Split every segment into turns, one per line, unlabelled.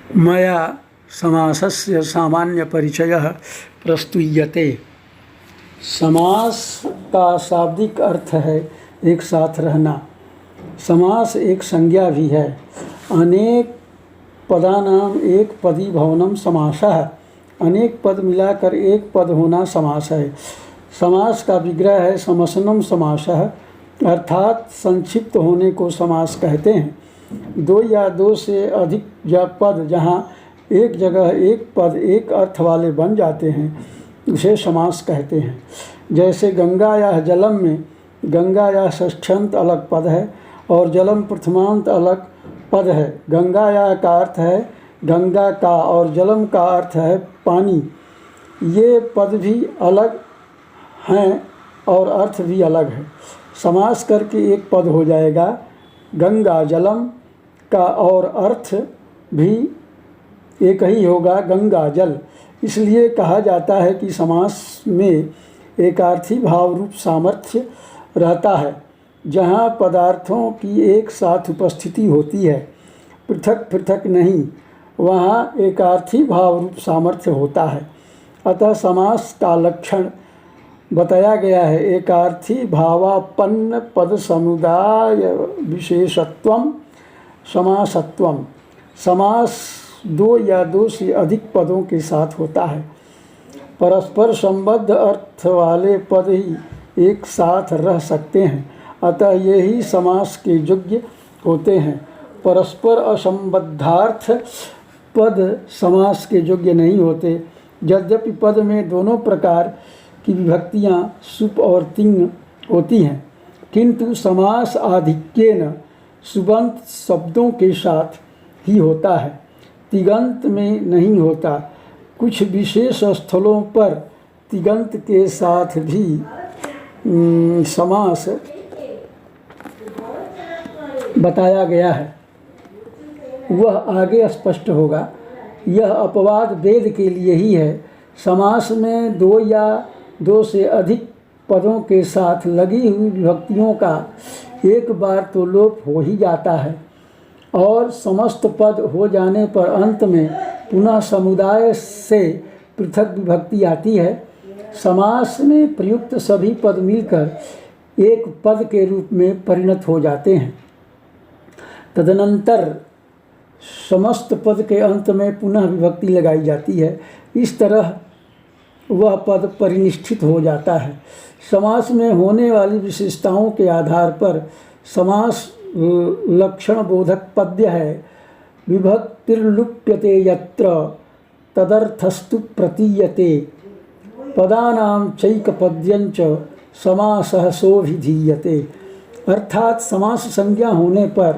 मया समासस्य सामान्यपरिचयः प्रस्तूयते। समास का शाब्दिक अर्थ है एक साथ रहना। समास एक संज्ञा भी है। अनेक पदानाम एक पदी भवनम समासः। अनेक पद मिलाकर एक पद होना समास है। समास का विग्रह है समसनम समासः, अर्थात संक्षिप्त होने को समास कहते हैं। दो या दो से अधिक या पद जहाँ एक जगह एक पद एक अर्थ वाले बन जाते हैं उसे समास कहते हैं। जैसे गंगा या जलम में गंगा या षष्ठ्यंत अलग पद है और जलम प्रथमांत अलग पद है। गंगा या का अर्थ है गंगा का और जलम का अर्थ है पानी। ये पद भी अलग हैं और अर्थ भी अलग है। समास करके एक पद हो जाएगा गंगा जलम का और अर्थ भी एक ही होगा गंगा जल। इसलिए कहा जाता है कि समास में एकार्थी भाव रूप सामर्थ्य रहता है। जहाँ पदार्थों की एक साथ उपस्थिति होती है, पृथक पृथक नहीं, वहाँ एकार्थी भाव रूप सामर्थ्य होता है। अतः समास का लक्षण बताया गया है। एकार्थी भावापन्न पद समुदाय विशेषत्वम समासत्वम। समास दो या दो से अधिक पदों के साथ होता है। परस्पर संबद्ध अर्थ वाले पद ही एक साथ रह सकते हैं, अतः यही समास के योग्य होते हैं। परस्पर असंबद्धार्थ पद समास के योग्य नहीं होते। यद्यपि पद में दोनों प्रकार की विभक्तियां सुप और तिंग होती हैं, किंतु समास आधिक्येन सुबंत शब्दों के साथ ही होता है, तिगंत में नहीं होता। कुछ विशेष स्थलों पर तिगंत के साथ भी समास बताया गया है, वह आगे स्पष्ट होगा। यह अपवाद वेद के लिए ही है। समास में दो या दो से अधिक पदों के साथ लगी हुई विभक्तियों का एक बार तो लोप हो ही जाता है और समस्त पद हो जाने पर अंत में पुनः समुदाय से पृथक विभक्ति आती है। समास में प्रयुक्त सभी पद मिलकर एक पद के रूप में परिणत हो जाते हैं। तदनंतर समस्त पद के अंत में पुनः विभक्ति लगाई जाती है। इस तरह वह पद परिनिष्ठित हो जाता है। समास में होने वाली विशेषताओं के आधार पर समास लक्षण बोधक पद्य है। विभक्तिर्लुप्यते यत्र तदर्थस्तु प्रतीयते पदानां चैकपद्यंच समासः सोऽभिधीयते। अर्थात समास संज्ञा होने पर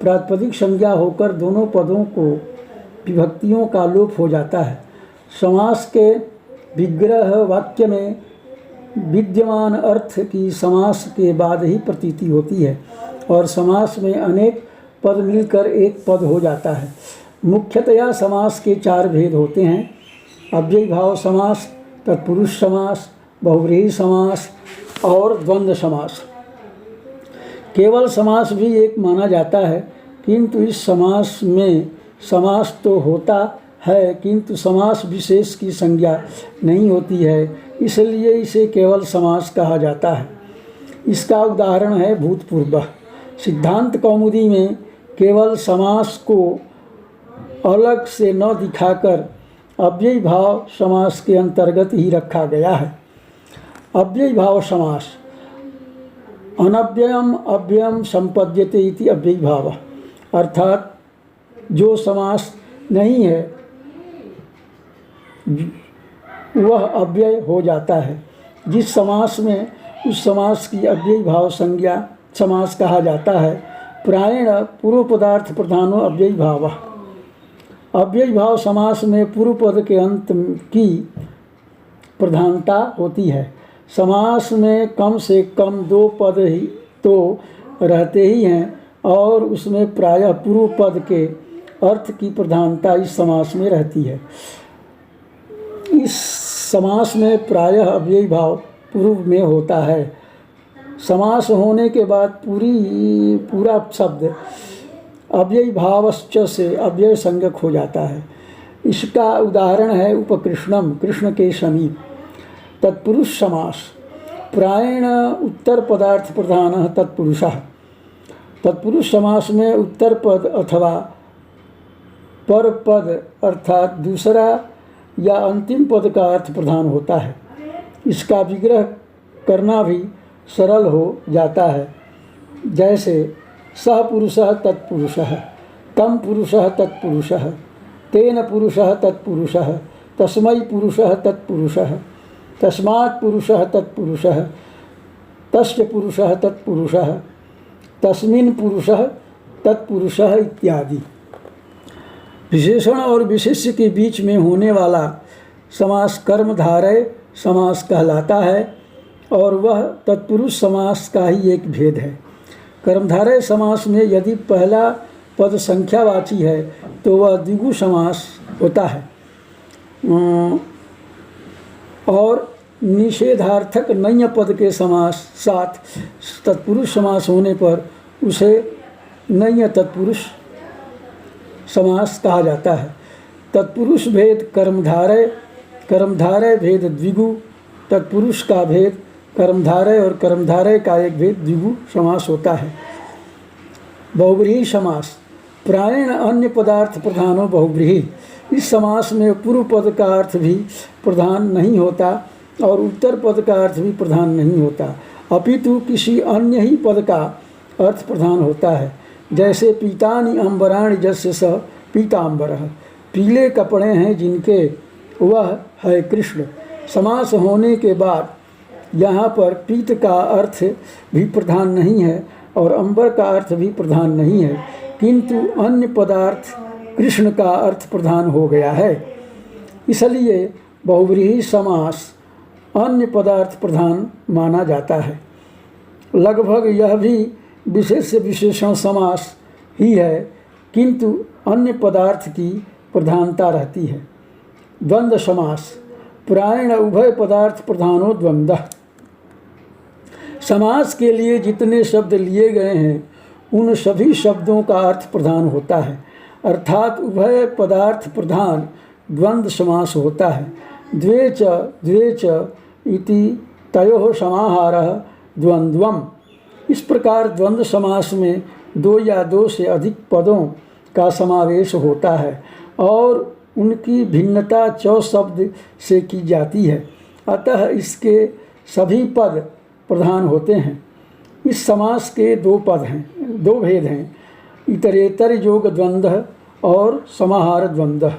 प्रातिपदिक संज्ञा होकर दोनों पदों को विभक्तियों का लोप हो जाता है। समास के विग्रह वाक्य में विद्यमान अर्थ की समास के बाद ही प्रतीति होती है और समास में अनेक पद मिलकर एक पद हो जाता है। मुख्यतया समास के चार भेद होते हैं: अव्ययी भाव समास, तत्पुरुष समास, बहुव्रीहि समास और द्वंद्व समास। केवल समास भी एक माना जाता है, किंतु इस समास में समास तो होता है किंतु समास विशेष की संज्ञा नहीं होती है, इसलिए इसे केवल समास कहा जाता है। इसका उदाहरण है भूतपूर्व। सिद्धांत कौमुदी में केवल समास को अलग से न दिखाकर अव्ययी भाव समास के अंतर्गत ही रखा गया है। अव्ययी भाव समास अनव्ययम अव्ययम संपद्यते इति अव्ययी भाव, अर्थात जो समास नहीं है वह अव्यय हो जाता है। जिस समास में उस समास की अव्ययी भाव संज्ञा समास कहा जाता है। प्रायेण पूर्व पदार्थ प्रधानो अव्ययी भाव। अव्ययी भाव समास में पूर्व पद के अंत की प्रधानता होती है। समास में कम से कम दो पद ही तो रहते ही हैं और उसमें प्रायः पूर्व पद के अर्थ की प्रधानता इस समास में रहती है। इस समास में प्रायः अव्ययी भाव पूर्व में होता है। समास होने के बाद पूरा शब्द अव्यय भावश्च से अव्यय संज्ञक हो जाता है। इसका उदाहरण है उपकृष्णम, कृष्ण के समीप। तत्पुरुष समास प्रायेण उत्तर पदार्थ प्रधान तत्पुरुषः। तत्पुरुष समास में उत्तर पद अथवा पर पद अर्थात दूसरा या अंतिम पद का अर्थ प्रधान होता है। इसका विग्रह करना भी सरल हो जाता है। जैसे सह पुरुषः तत्पुरुषः, तम पुरुषः तत्पुरुषः, तेन पुरुषः तत्पुरुषः, तस्मै पुरुषः तत्पुरुषः, तस्मात् पुरुषः तत्पुरुषः, तस्य पुरुषः तत्पुरुषः, तस्मिन् पुरुषः तत्पुरुषः इत्यादि। विशेषण और विशेष्य के बीच में होने वाला समास कर्मधारय समास कहलाता है और वह तत्पुरुष समास का ही एक भेद है। कर्मधारय समास में यदि पहला पद संख्यावाची है तो वह द्विगु समास होता है और निषेधार्थक नञ्य पद के समास साथ तत्पुरुष समास होने पर उसे नञ्य तत्पुरुष समास कहा जाता है। तत्पुरुष भेद कर्मधारय, कर्मधारय भेद द्विगु, तत्पुरुष का भेद कर्मधारय और कर्मधारय का एक भेद द्विगु समास होता है। बहुव्रीहि समास प्रायेण अन्य पदार्थ प्रधानो बहुव्रीहि। इस समास में पूर्व पद का अर्थ भी प्रधान नहीं होता और उत्तर पद का अर्थ भी प्रधान नहीं होता, अपितु किसी अन्य ही पद का अर्थ प्रधान होता है। जैसे पीतानि अंबराणि यस्य स पीतांबरः, पीले कपड़े हैं जिनके वह है कृष्ण। समास होने के बाद यहाँ पर पीत का अर्थ भी प्रधान नहीं है और अंबर का अर्थ भी प्रधान नहीं है, किंतु अन्य पदार्थ कृष्ण का अर्थ प्रधान हो गया है। इसलिए बहुव्रीहि समास अन्य पदार्थ प्रधान माना जाता है। लगभग यह भी विशेष विशेषण समास ही है, किंतु अन्य पदार्थ की प्रधानता रहती है। द्वंद्व समास प्रायेण उभय पदार्थ प्रधानो द्वंद्वः। समास के लिए जितने शब्द लिए गए हैं उन सभी शब्दों का अर्थ प्रधान होता है, अर्थात उभय पदार्थ प्रधान द्वंद्व समास होता है। द्वे च इति तयोः समाहारः द्वंद्वम्। इस प्रकार द्वंद्व समास में दो या दो से अधिक पदों का समावेश होता है और उनकी भिन्नता चौ शब्द से की जाती है, अतः इसके सभी पद प्रधान होते हैं। इस समास के दो भेद हैं, इतरेतर योग द्वंद्व और समाहार द्वंद्व।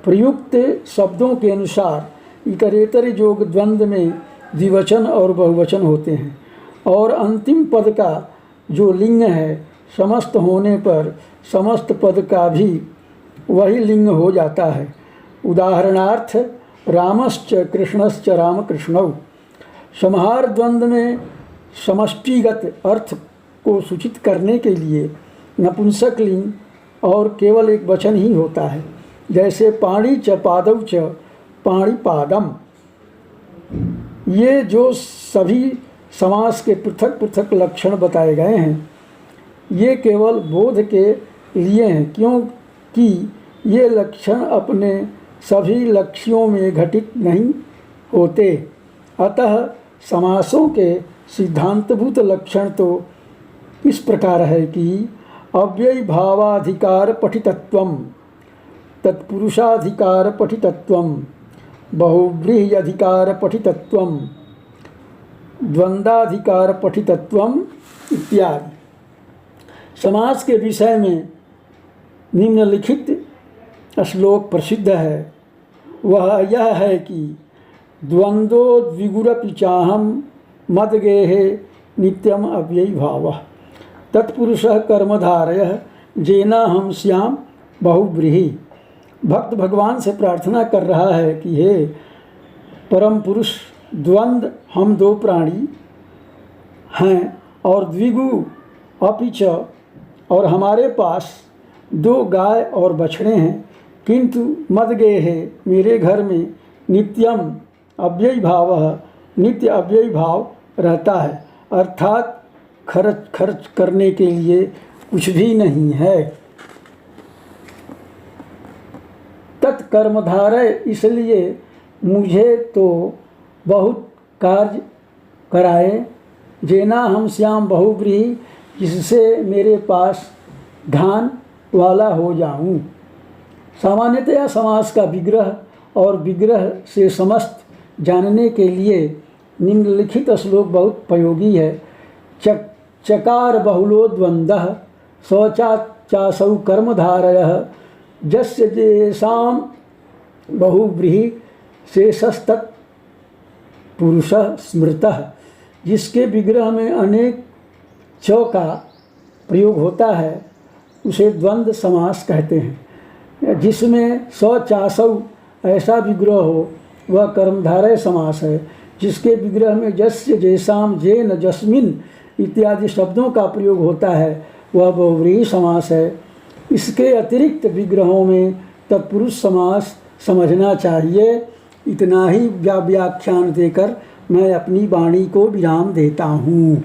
प्रयुक्त शब्दों के अनुसार इतरेतर योग द्वंद्व में द्विवचन और बहुवचन होते हैं और अंतिम पद का जो लिंग है समस्त होने पर समस्त पद का भी वही लिंग हो जाता है। उदाहरणार्थ रामश्च कृष्णश्च रामकृष्णौ। समाहार द्वंद्व में समष्टिगत अर्थ को सूचित करने के लिए नपुंसक लिंग और केवल एक वचन ही होता है, जैसे पाणि च पादौ च पाणिपादम। ये जो सभी समास के पृथक पृथक लक्षण बताए गए हैं ये केवल बोध के लिए हैं, क्योंकि ये लक्षण अपने सभी लक्ष्यों में घटित नहीं होते। अतः समासों के सिद्धांतभूत लक्षण तो इस प्रकार है कि अव्यय भावाधिकार पठितत्वम, तत्पुरुषाधिकार पठितत्वम, बहुव्रीहि अधिकार पठितत्वम, द्वंद्वाधिकार पठितत्वम इत्यादि। समास के विषय में निम्नलिखित श्लोक प्रसिद्ध है। वह यह है कि द्वंद्वो द्विगुरपि चाहम मद्गेहे नित्यम अव्ययी भावः, तत्पुरुषः कर्मधारयः जेना हम श्याम बहुव्रीहि। भक्त भगवान से प्रार्थना कर रहा है कि हे परम पुरुष, द्वंद्व हम दो प्राणी हैं और द्विगु अपिच और हमारे पास दो गाय और बछड़े हैं, किंतु मद्गेहे मेरे घर में नित्यम अव्ययी भावः, नित्य अव्ययी भाव रहता है, अर्थात खर्च करने के लिए कुछ भी नहीं है। कर्मधारय इसलिए मुझे तो बहुत कार्य कराए, जेना हम श्याम बहुव्रीहि, जिससे मेरे पास धान वाला हो जाऊं। सामान्यतया समास का विग्रह और विग्रह से समस्त जानने के लिए निम्नलिखित श्लोक बहुत उपयोगी है। चकार बहुलोद्वंदः शौचाचासौ कर्मधारयः जस्य जेषां बहुव्रीहि शेषस्तत् पुरुषः स्मृतः। जिसके विग्रह में अनेक च का प्रयोग होता है उसे द्वंद्व समास कहते हैं। जिसमें शौचासौ ऐसा विग्रह हो वह कर्मधारय समास है। जिसके विग्रह में जस्य जेषाम जेन जस्मिन इत्यादि शब्दों का प्रयोग होता है वह बहुव्रीहि समास है। इसके अतिरिक्त विग्रहों में तत्पुरुष समास समझना चाहिए। इतना ही व्याख्यान देकर मैं अपनी वाणी को विराम देता हूँ।